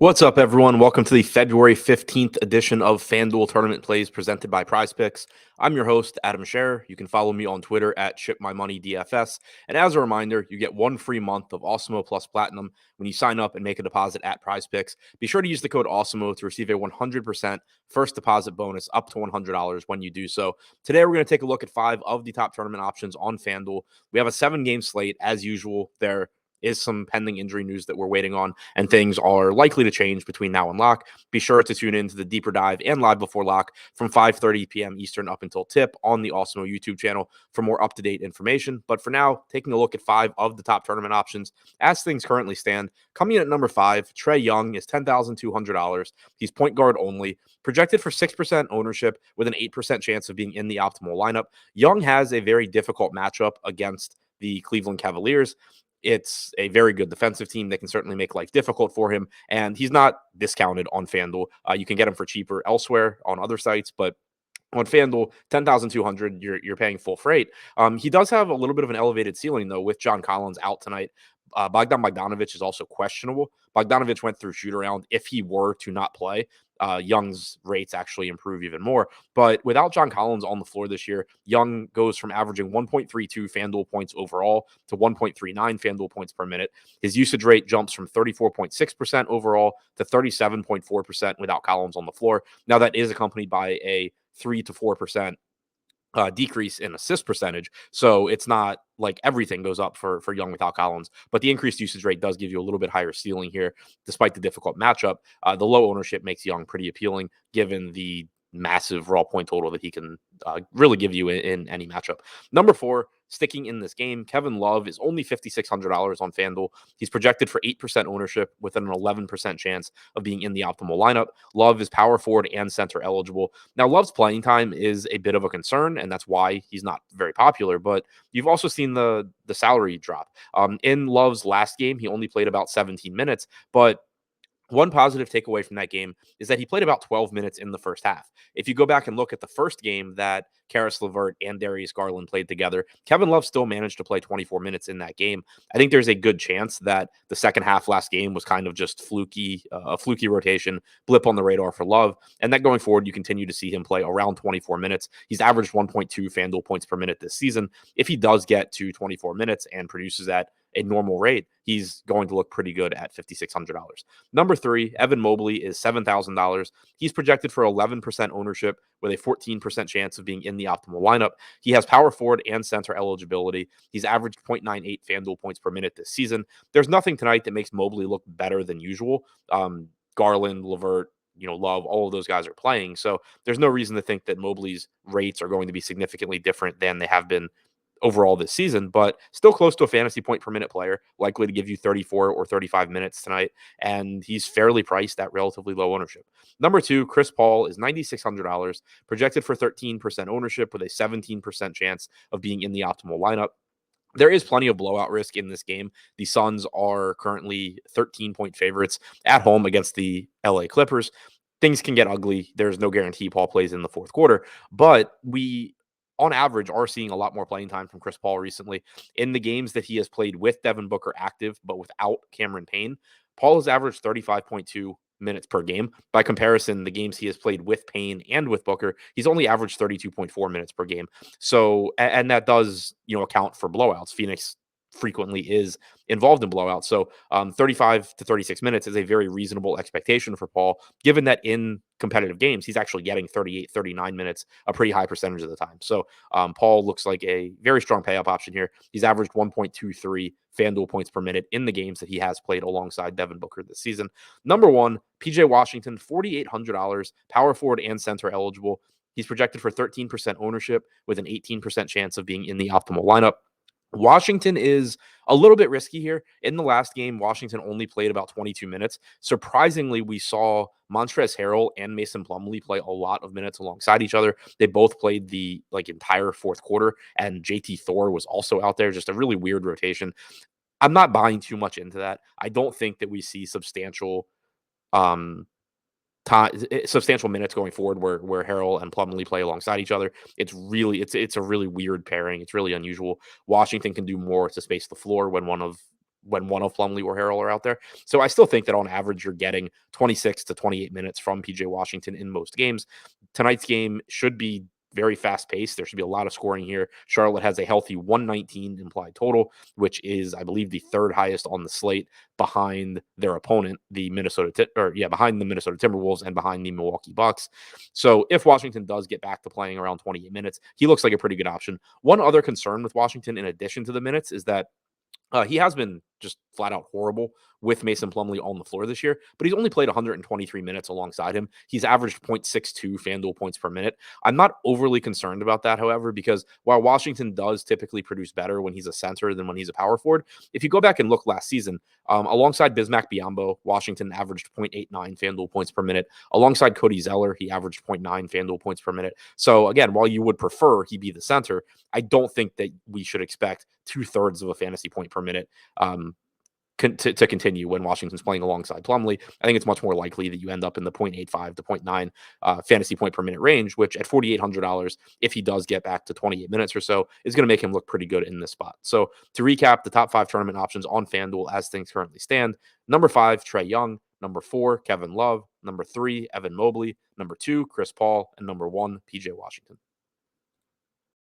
What's up, everyone? Welcome to the February 15th edition of FanDuel Tournament Plays presented by PrizePicks. I'm your host, Adam Scherer. You can follow me on Twitter at ShipMyMoneyDFS. And as a reminder, you get one free month of Awesemo Plus Platinum when you sign up and make a deposit at PrizePicks. Be sure to use the code Awesemo to receive a 100% first deposit bonus up to $100 when you do so. Today, we're going to take a look at 5 of the top tournament options on FanDuel. We have a 7-game slate. As usual, there is some pending injury news that we're waiting on, and things are likely to change between now and lock. Be sure to tune in to the deeper dive and live before lock from 5:30 p.m. Eastern up until tip on the Awesemo YouTube channel for more up-to-date information. But for now, taking a look at 5 of the top tournament options as things currently stand. Coming in at number 5, Trey Young is $10,200. He's point guard only, projected for 6% ownership with an 8% chance of being in the optimal lineup. Young has a very difficult matchup against the Cleveland Cavaliers. It's a very good defensive team that can certainly make life difficult for him, and he's not discounted on FanDuel. You can get him for cheaper elsewhere on other sites, but on FanDuel, 10,200, you're paying full freight. He does have a little bit of an elevated ceiling, though, with John Collins out tonight. Bogdan Bogdanovic is also questionable. Bogdanovic went through shoot around. If he were to not play, Young's rates actually improve even more. But without John Collins on the floor this year, Young goes from averaging 1.32 FanDuel points overall to 1.39 FanDuel points per minute. His usage rate jumps from 34.6% overall to 37.4% without Collins on the floor. Now, that is accompanied by a 3 to 4% decrease in assist percentage. So it's not like everything goes up for Young without Collins, but the increased usage rate does give you a little bit higher ceiling here, despite the difficult matchup. The low ownership makes Young pretty appealing given the massive raw point total that he can really give you in any matchup. Number 4, sticking in this game, Kevin Love is only $5,600 on FanDuel. He's projected for 8% ownership with an 11% chance of being in the optimal lineup. Love is power forward and center eligible. Now, Love's playing time is a bit of a concern, and that's why he's not very popular, but you've also seen the salary drop. In Love's last game, he only played about 17 minutes, but one positive takeaway from that game is that he played about 12 minutes in the first half. If you go back and look at the first game that Karis LeVert and Darius Garland played together, Kevin Love still managed to play 24 minutes in that game. I think there's a good chance that the second half last game was kind of just a fluky rotation, blip on the radar for Love, and that going forward, you continue to see him play around 24 minutes. He's averaged 1.2 FanDuel points per minute this season. If he does get to 24 minutes and produces at a normal rate, he's going to look pretty good at $5,600. Number 3, Evan Mobley is $7,000. He's projected for 11% ownership with a 14% chance of being in the optimal lineup. He has power forward and center eligibility. He's averaged 0.98 FanDuel points per minute this season. There's nothing tonight that makes Mobley look better than usual. Garland, LeVert, Love, all of those guys are playing. So there's no reason to think that Mobley's rates are going to be significantly different than they have been overall this season, but still close to a fantasy point per minute player, likely to give you 34 or 35 minutes tonight. And he's fairly priced at relatively low ownership. Number 2, Chris Paul is $9,600, projected for 13% ownership with a 17% chance of being in the optimal lineup. There is plenty of blowout risk in this game. The Suns are currently 13-point favorites at home against the LA Clippers. Things can get ugly. There's no guarantee Paul plays in the fourth quarter, but we on average are seeing a lot more playing time from Chris Paul recently. In the games that he has played with Devin Booker active, but without Cameron Payne, Paul has averaged 35.2 minutes per game. By comparison, the games he has played with Payne and with Booker, he's only averaged 32.4 minutes per game. So, and that does, account for blowouts. Phoenix frequently is involved in blowouts. So 35 to 36 minutes is a very reasonable expectation for Paul, given that in competitive games, he's actually getting 38, 39 minutes, a pretty high percentage of the time. So Paul looks like a very strong pay up option here. He's averaged 1.23 FanDuel points per minute in the games that he has played alongside Devin Booker this season. Number 1, PJ Washington, $4,800, power forward and center eligible. He's projected for 13% ownership with an 18% chance of being in the optimal lineup. Washington is a little bit risky here. In the last game, Washington only played about 22 minutes. Surprisingly, we saw Montrezl Harrell and Mason Plumlee play a lot of minutes alongside each other. They both played the entire fourth quarter, and JT Thor was also out there. Just a really weird rotation. I'm not buying too much into that. I don't think that we see substantial substantial minutes going forward where Harrell and Plumlee play alongside each other. It's a really weird pairing. It's really unusual. Washington can do more to space the floor when one of when one of Plumlee or Harrell are out there. So I still think that on average, you're getting 26 to 28 minutes from PJ Washington in most games. Tonight's game should be very fast paced. There should be a lot of scoring here. Charlotte has a healthy 119 implied total, which is, I believe, the third highest on the slate behind their opponent, behind the Minnesota Timberwolves and behind the Milwaukee Bucks. So if Washington does get back to playing around 28 minutes, he looks like a pretty good option. One other concern with Washington, in addition to the minutes, is that he has been just flat out horrible with Mason Plumlee on the floor this year, but he's only played 123 minutes alongside him. He's averaged 0.62 FanDuel points per minute. I'm not overly concerned about that, however, because while Washington does typically produce better when he's a center than when he's a power forward, if you go back and look last season, alongside Bismack Biyombo, Washington averaged 0.89 FanDuel points per minute. Alongside Cody Zeller, he averaged 0.9 FanDuel points per minute. So again, while you would prefer he be the center, I don't think that we should expect 2/3 of a fantasy point per minute to continue when Washington's playing alongside Plumlee. I think it's much more likely that you end up in the 0.85 to 0.9 fantasy point per minute range, which at $4,800, if he does get back to 28 minutes or so, is going to make him look pretty good in this spot. So to recap, the top 5 tournament options on FanDuel as things currently stand: number 5, Trey Young; number 4, Kevin Love; number 3, Evan Mobley; number 2, Chris Paul; and number 1, PJ Washington.